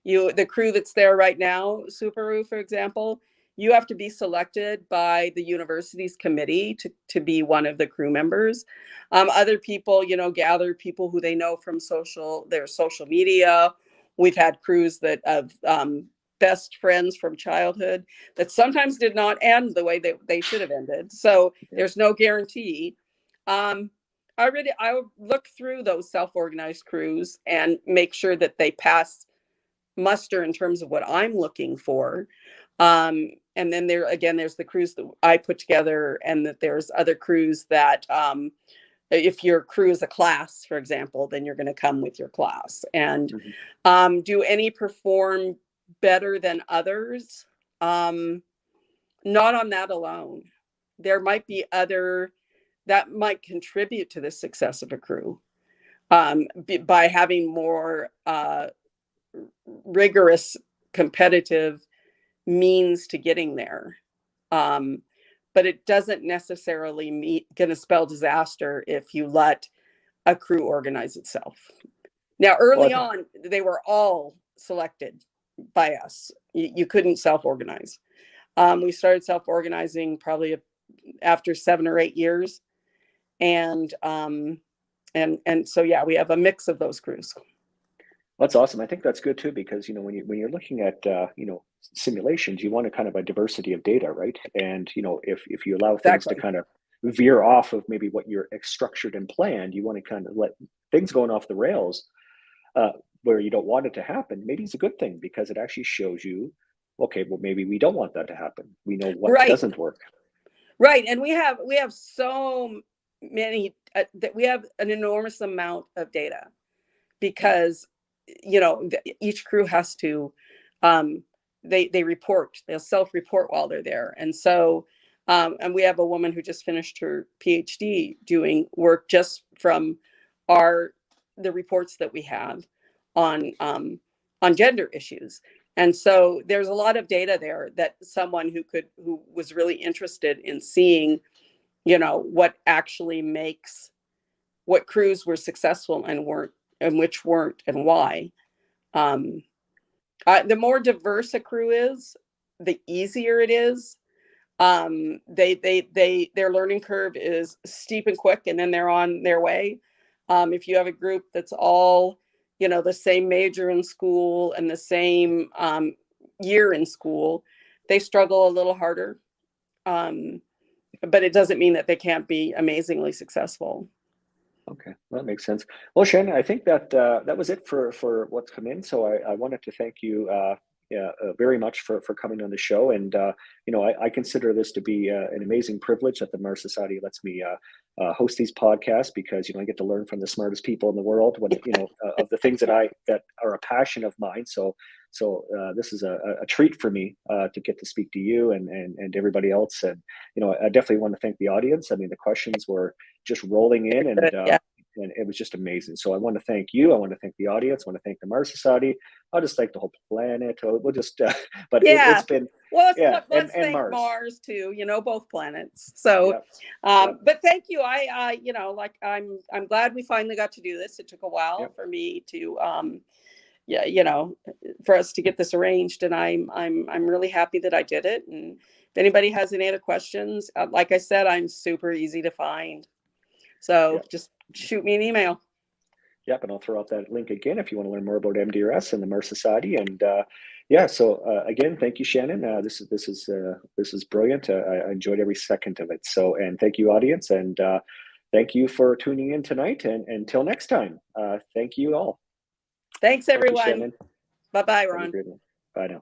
The crew that's there right now, Subaru, for example, you have to be selected by the university's committee to be one of the crew members. Other people, gather people who they know from their social media. We've had crews that have best friends from childhood that sometimes did not end the way they should have ended. So there's no guarantee. I look through those self-organized crews and make sure that they pass muster in terms of what I'm looking for. And then there's the crews that I put together, and that there's other crews that, if your crew is a class, for example, then you're going to come with your class. And do any perform better than others? Not on that alone. There might be other that might contribute to the success of a crew by having more rigorous competitive means to getting there. But it doesn't necessarily going to spell disaster if you let a crew organize itself. Now, early on, they were all selected by us. You couldn't self-organize. We started self-organizing probably after 7 or 8 years. And so, we have a mix of those crews. That's awesome. I think that's good too, because when you're looking at simulations, you want a kind of a diversity of data, right? And if you allow things to kind of veer off of maybe what you're structured and planned, you want to kind of let things going off the rails where you don't want it to happen. Maybe it's a good thing, because it actually shows you, okay, well, maybe we don't want that to happen. We know what doesn't work. Right, and we have so many that we have an enormous amount of data, because each crew has to they report, they'll self-report while they're there. And so and we have a woman who just finished her Ph.D. doing work just from the reports that we have on gender issues. And so there's a lot of data there that someone who was really interested in seeing what actually makes what crews were successful and weren't, and which weren't, and why. The more diverse a crew is, the easier it is. Their learning curve is steep and quick, and then they're on their way. If you have a group that's all, the same major in school and the same year in school, they struggle a little harder. But it doesn't mean that they can't be amazingly successful. Okay, that makes sense. Well, Shannon, I think that that was it for what's come in. So I wanted to thank you very much for coming on the show. And I consider this to be an amazing privilege that the Mars Society lets me host these podcasts, because I get to learn from the smartest people in the world when of the things that are a passion of mine. So this is a treat for me to get to speak to you and everybody else. And I definitely want to thank the audience. I mean, the questions were just rolling in, and it was just amazing. So I want to thank you. I want to thank the audience. I want to thank the Mars Society. I'll just thank the whole planet. We'll just, but it's been, let's thank Mars too, both planets. So, but thank you. I'm glad we finally got to do this. It took a while for me to, yeah, you know, for us to get this arranged. And I'm really happy that I did it. And if anybody has any other questions, like I said, I'm super easy to find. So just shoot me an email. Yep, and I'll throw out that link again if you want to learn more about MDRS and the Mars Society. And yeah, so again, thank you, Shannon. This is brilliant. I enjoyed every second of it. So, and thank you, audience, and thank you for tuning in tonight. And until next time, thank you all. Thanks, everyone. Thank you, Shannon. Bye-bye, Ron. Bye now.